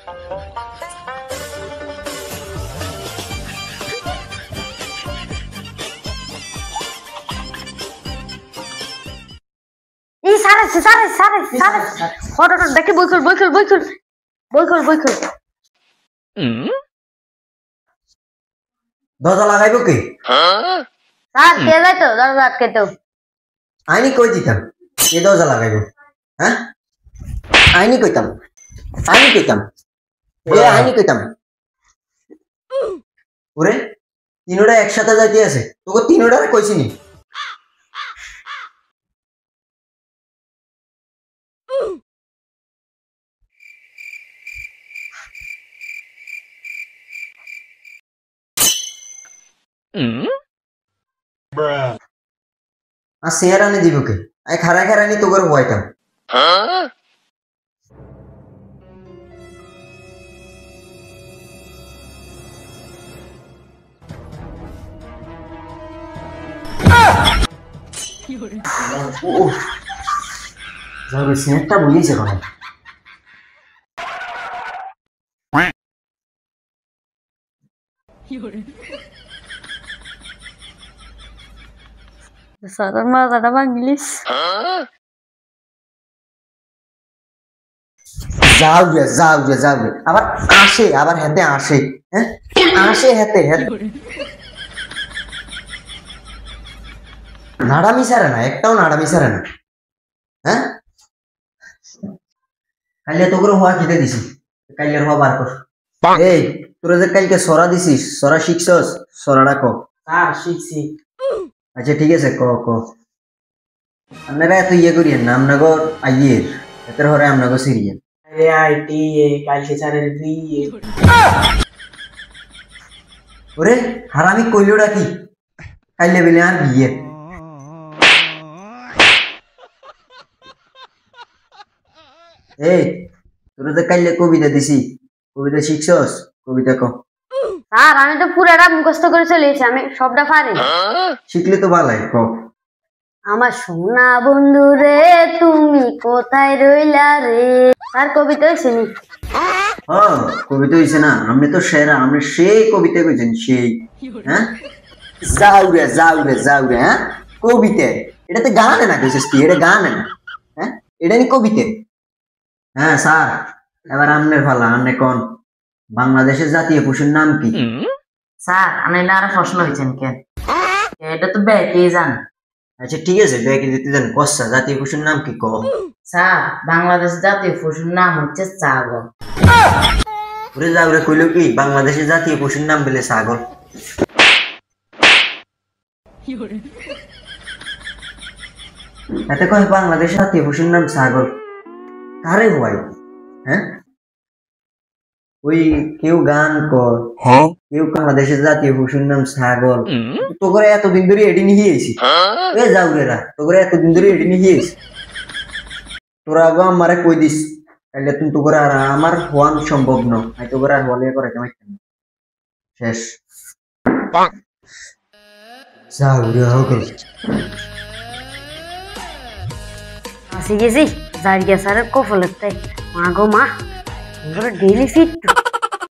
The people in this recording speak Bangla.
এই সারে ফটোটা দেখে বই খুল দরজা লাগাইবো কে? স্যার কে যাই তো দরজা আটকাইতো আইনি কই দিতাম কে দরজা লাগাইবো? হ্যাঁ আইনি কইতাম ওরে তিনোটা একসাথে যাইতে আছে তোকে তিনোটারে কইছিনি। আর শেয়ার আনে দিব কে? আই খারা নি তোকে হইতাম। যাবে সেটটা বলিছে কোন স্যারের মাথাটা ভাঙিলিস যাও গে আবার আসে আবার হেতে আসে হ্যাঁ আসে হেতে নাড়ামি সারে না একটাও নাড়ামি সারে না হ্যাঁ কাইলে তো করে হওয়া খেতে দিছি কাইলের হওয়া বার কর এই তোরা যে কালকে সরা দিছিস সরা শিখছস সরাটা ক স্যার শিখছি। আচ্ছা ঠিক আছে ক আপনারা এত ইয়ে করিয়েন না আপনাগো আইয়ের এতের হরে আপনাগো সিরিয়েন আইটি কালকে স্যারের বিয়ে। ওরে হারামি কইলোটা কি কাইলে বেলে আর বিয়ে এই তোরা যে কাইলে কবিতা দিছি কবিতা শিখছস কবিতা ক স্যার আমি তো পুরাটা মুখস্থ করে চলে এসেছি আমি সবটা পারি শিখলে তো ভালাই ক আমার সোনা বন্ধু রে তুমি কোথায় রইলা রে স্যার কবিতা হয়েছেনি হ্যাঁ কবিতা হইছে না আমি তো সেরা আমি সেই কবিতা কইছেন সেই হ্যাঁ যাও রে হ্যাঁ কবিতা এটা তো গানে না কইছিস তুই এটা গানে না হ্যাঁ এটা নি কবিতা হ্যাঁ স্যার এবার আমনের ফালা আমনে কোন বাংলাদেশের জাতীয় পশুর নাম কি? স্যার আনাইলে আর প্রশ্ন হয়েছেন কেন? এটা তো ব্যাকে জান। আচ্ছা ঠিক আছে ব্যাকে দিতে দেন কচ্ছা জাতীয় পশুর নাম কি ক স্যার বাংলাদেশ জাতীয় পশুর নাম হচ্ছে ছাগল। ওরে যাও রে কইলো কি বাংলাদেশের জাতীয় পশুর নাম বলে ছাগল এতে কয় বাংলাদেশের জাতীয় পশুর নাম ছাগল কারে হয় হ্যাঁ ওই কেউ গান কর কেউ বাংলাদেশের জাতীয় পশুর নাম ছাগল তো করে এতদিন ধরে এটি নিয়ে এসি এ যাও রে তো করে এতদিন ধরে এটি নিয়ে এসি তোরা আগে আমারে কই দিস তাহলে তুমি তো করে আর আমার হওয়ান সম্ভব ন আমি তো করে আর বলে করে কেমন শেষ যাও রে হোক আসি গেছি জারিয়া স্যারের কফলের তাই মা গো মা ডেইলি ফিট